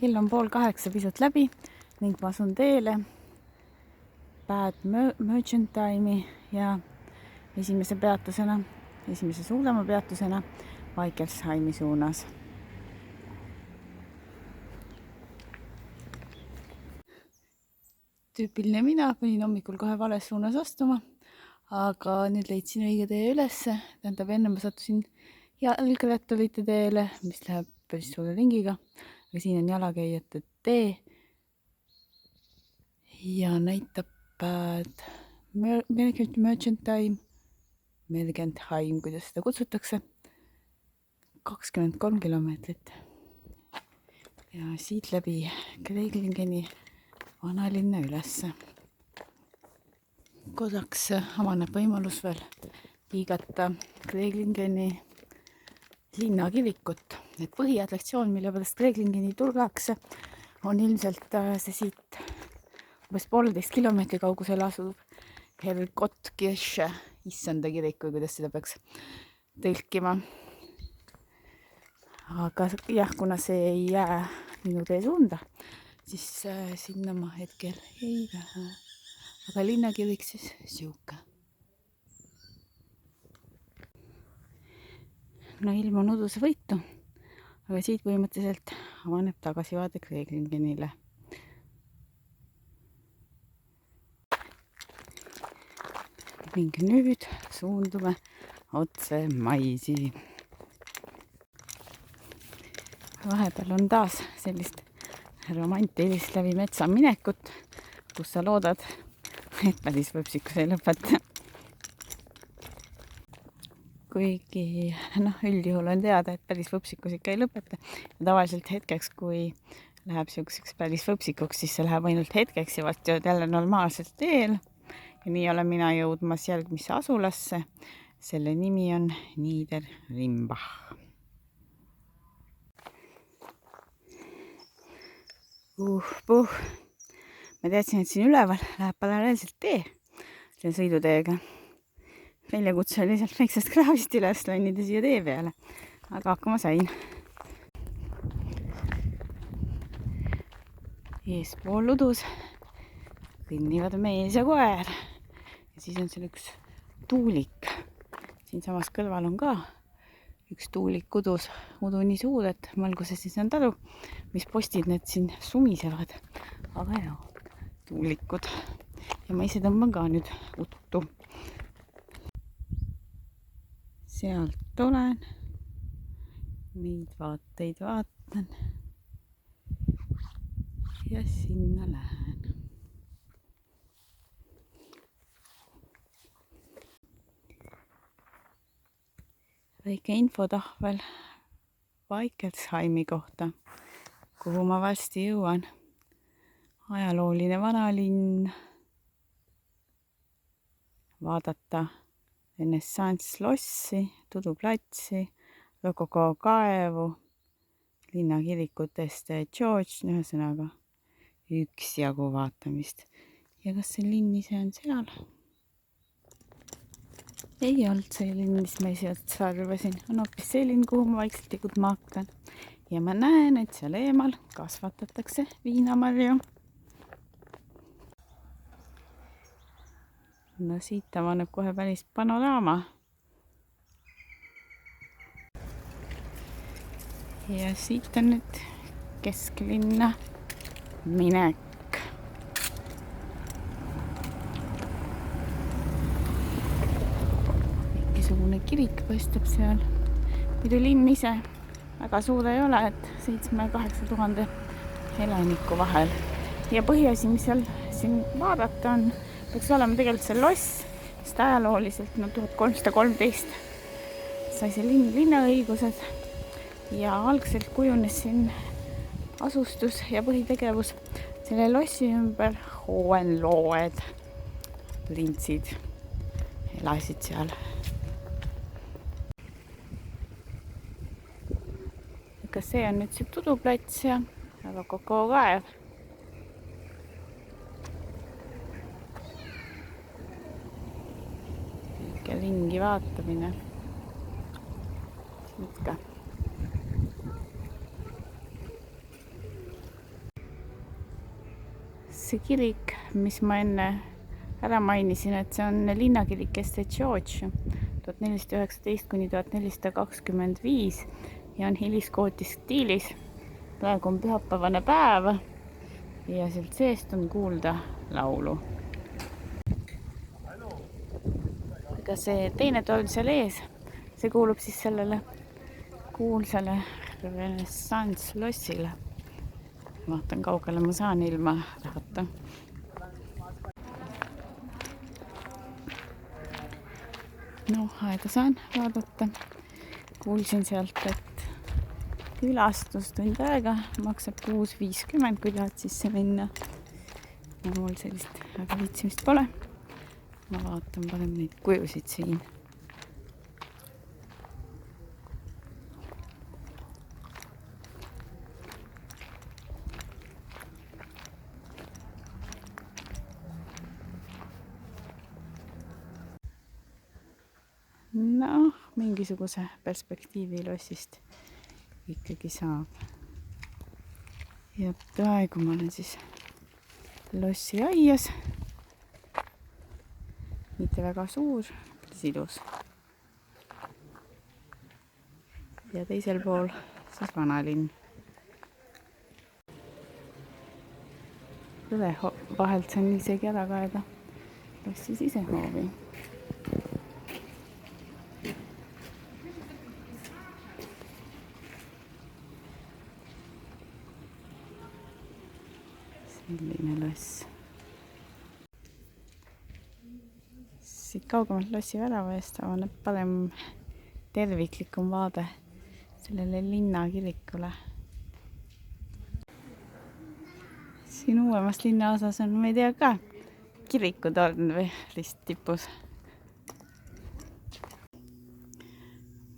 kell on 7:30 pisut läbi ning ma asun teele Bad Merchantime'i ja esimese suurema peatusena Vaikelsheimi suunas. Tüüpiline mina, panin hommikul kohe vales suunas astuma, aga nüüd leidsin õige tee ülesse. Tähendab, enne ma sattusin jalgratturite teele, mis läheb päris suure ringiga, aga siin on jalakäijate tee ja näitab Mergentheim, kuidas seda kutsutakse, 23 kilomeetrit. Ja siit läbi Kreiglingeni vanalinna ülesse. Kodaks avaneb võimalus veel liigata Kreiglingeni linnakirikut. Et põhiattraktsioon, mille pärast Kreiglingeni tullakse, on ilmselt see siit umbes 1,5 kilomeetri kaugusel asuv Herrgottkirche, issanda kirik, või kuidas seda peaks tõlkima. Aga jah, kuna see ei jää minu tee suunda, siis sinna ma hetkel ei lähe. Aga linnakirik siis siuke. No ilm on uduse võitu, aga siit põhimõtteliselt avaneb tagasivaade Kreiglingenile. Ning nüüd suundume otse Maisi. Vahepeal on taas sellist romantilist läbi metsa minekut, kus sa loodad, et päris võpsikus ei lõpeta. Kuigi üldjuhul on teada, et päris võpsikus ikka ei lõpeta. Ja tavaliselt hetkeks, kui läheb siukseks päris võpsikuks, siis see läheb ainult hetkeks ja vast jälle normaalselt teel. Ja nii olen mina jõudmas järgmisse asulasse. Selle nimi on Niederrimbach. Ma teadsin, et siin üleval läheb paralleelselt tee selle sõiduteega. Väljakutse oli sealt väiksest kraavist üles lonnida siia tee peale, aga hakkama sain. Eespool udus kõnnivad mees ja koer ja siis on seal üks tuulik. Siin samas kõrval on ka üks tuulik udus, udu nii suur, et ma alguses ei saanud aru, mis postid need siin sumisevad. Aga jah, tuulikud. Ja ma ise tõmban ka nüüd uttu. Sealt olen, neid vaateid vaatan ja sinna lähen. Väike infotahvel Vaikelsheimi kohta, kuhu ma varsti jõuan. Ajalooline vanalinn, vaadata Renessanslossi, Tuduplatsi, Rokoko kaevu, linnakirikutest George, ühesõnaga üksjagu vaatamist. Ja kas see linn ise on seal? Ei olnud see linn, mis ma esialt arvasin. On hoopis see linn, kuhu ma vaikselt jõudma hakkan. Ja ma näen, et seal eemal kasvatatakse viinamarju. No siit avaneb kohe päris panoraama. Ja siit on nüüd kesklinna minek. Mingisugune kirik paistab seal. Muidu linn ise väga suur ei ole, et 7-8 tuhande elaniku vahel. Ja põhiasi, mis seal siin vaadata on, peaks olema tegelikult see loss, sest ajalooliselt 1313 sai see linnaõigused ja algselt kujunes siin asustus ja põhitegevus selle lossi ümber. Hohenloed, printsid elasid seal. Kas see on nüüd see Tuduplats ja Rokoko kaev? Ikka ringi vaatamine. Siit ka. see kirik, mis ma enne ära mainisin, et see on linnakirik Este George 1419 kuni 1425 ja on hiliskooti stiilis. Praegu on pühapäevane päev ja sealt seest on kuulda laulu. Aga see teine torn seal ees, see kuulub siis sellele kuulsale renessansslossile. Vaatan kaugele ma saan ilma rahata. Aega saan vaadata. Kuulsin sealt, et külastus tund aega maksab 6.50, kui tahad sisse minna. Ja mul sellist väga viitsimist pole. Ma vaatan parem neid kujusid siin. Mingisuguse perspektiivi lossist ikkagi saab. Ja praegu ma olen siis lossi aias. Mitte väga suur, sidus. Ja teisel pool siis vanalinn. Tõle vahelt saan isegi ära kaeda lossi sisehoovi. Selline loss. Siit kaugemalt lossi värava eest avaneb parem terviklikum vaade sellele linnakirikule. Siin uuemas linnaosas on, ma ei tea ka, kirikutorn või risttipus.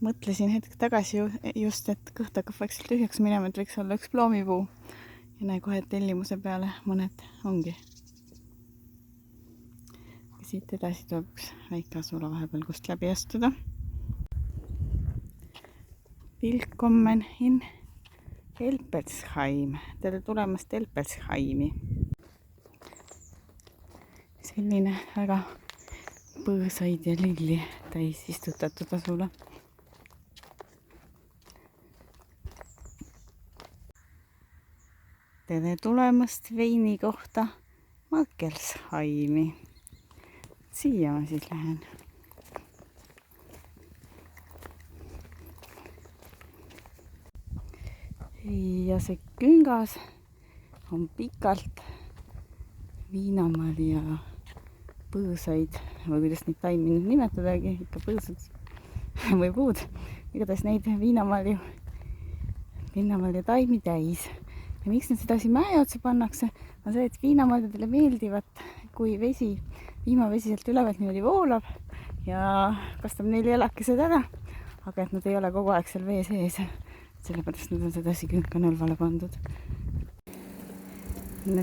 Mõtlesin hetk tagasi just, et kõht hakkab vaikselt tühjaks minema, et võiks olla üks ploomipuu. Ja näe kohe tellimuse peale mõned ongi. Ja siit edasi tuleb üks väike asula vahepeal, kust läbi astuda. Willkommen in Elpelsheim. Tere tulemast Elpelsheimi. Selline väga põõsaid ja lilli täis istutatud asula. Tere tulemast veini kohta Markelsheimi. Siia ma siis lähen. Ja see küngas on pikalt viinamarja põõsaid, või kuidas neid taimi nimetadagi, ikka põõsad või puud. Igatahes neid viinamarju taimi täis. Ja miks need seda siin mäe otsa pannakse, on see, et viinamarjadele meeldivad, kui viimavesi sealt ülevalt niimoodi voolab ja kastab neil jalakesed ära, aga et nad ei ole kogu aeg seal vee sees. Sellepärast nad on sedasi künka nõlvale pandud.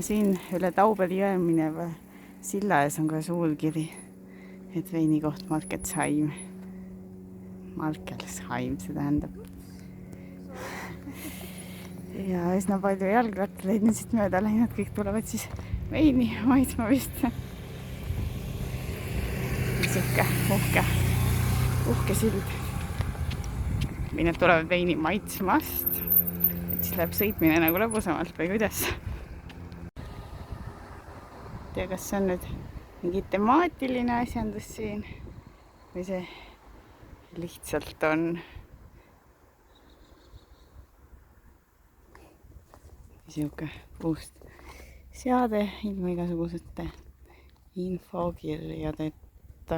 Siin üle Taubeli jõe mineva silla ees on ka suur kiri, et veini koht Markelsheim. Markelsheim, see tähendab. Ja üsna palju jalgrattaleid nüüd siit mööda läinud, kõik tulevad siis veini maitsma vist. Siuke uhke sild. Või need tulevad veini maitsmast, et siis läheb sõitmine nagu lõbusamalt või kuidas. Tea, kas see on nüüd mingi temaatiline asjandus siin või see lihtsalt on siuke puust seade ilma igasugusete infokirjadeta.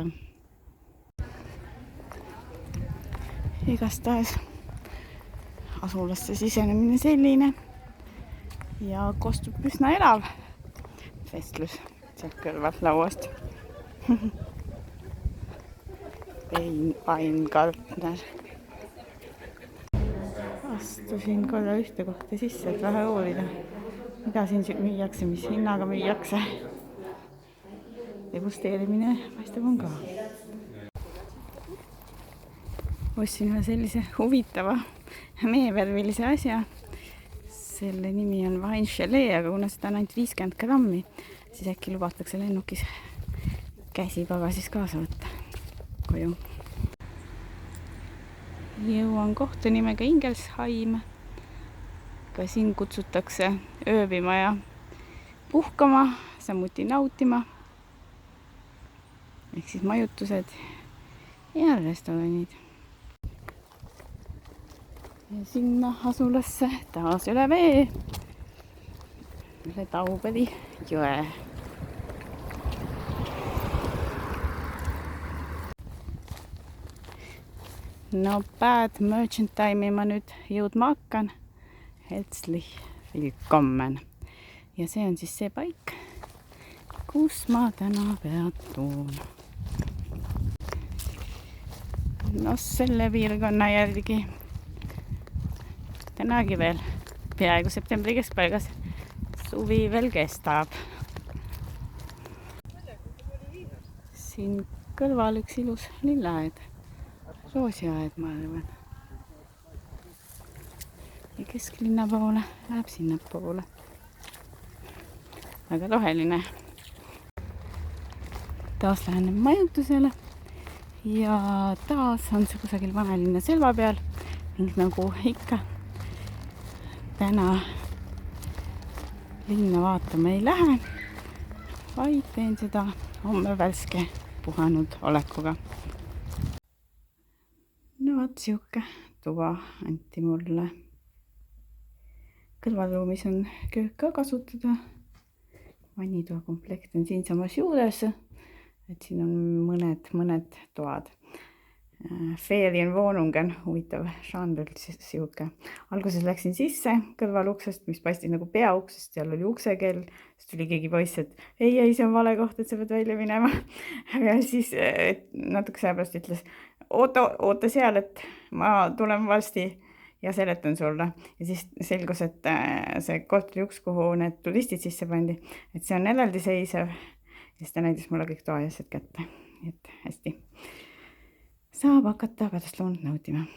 Igastahes asulasse sisenemine selline ja kostub üsna elav vestlus sealt kõrvalt lauast. Weingartner. Astusin korra ühte kohta sisse, et vähe uurida, mida siin müüakse, mis hinnaga müüakse. Degusteerimine paistab on ka. Ostsin ühe sellise huvitava meevärvilise asja. selle nimi on Vine Chalet, aga kuna seda on ainult 50 grammi, siis äkki lubatakse lennukis käsipagasis kaasa võtta koju. Jõuan kohta nimega Ingelsheim. Ka siin kutsutakse ööbima ja puhkama, samuti nautima. Ehk siis majutused ja restoranid. Ja sinna asulasse taas üle vee, üle Taubeli jõe. No Bad Merchantime'i ma nüüd jõudma hakkan. Herzlich willkommen. Ja see on siis see paik, kus ma täna peatun. No selle piirkonna järgi tänagi veel peaaegu septembri keskpaigas suvi veel kestab. Siin kõrval üks ilus lilleaed, roosiaed ma arvan. Ja kesklinna poole läheb sinna poole. Väga roheline. Taas lähen majutusele ja taas on see kusagil vanalinna selva peal ning nagu ikka täna linna vaatama ei lähe, vaid teen seda homme värske puhanud olekuga. No vaat siuke tuba anti mulle. Kõrvalruumis on köök ka kasutada. Vannitoa komplekt on siinsamas juures, et siin on mõned toad. Ferienwohnungen, huvitav žanr siuke. Alguses läksin sisse kõrvaluksest, mis paistis nagu peauksest, seal oli uksekell, siis tuli keegi poiss, et ei, see on vale koht, et sa pead välja minema. Aga siis natuke aja pärast ütles, oota seal, et ma tulen varsti ja seletan sulle. Ja siis selgus, et see korteri uks, kuhu need turistid sisse pandi, et see on eraldiseisev. Ja siis ta näitas mulle kõik toaasjad kätte. Et hästi. Saab hakata pärast loont nautima.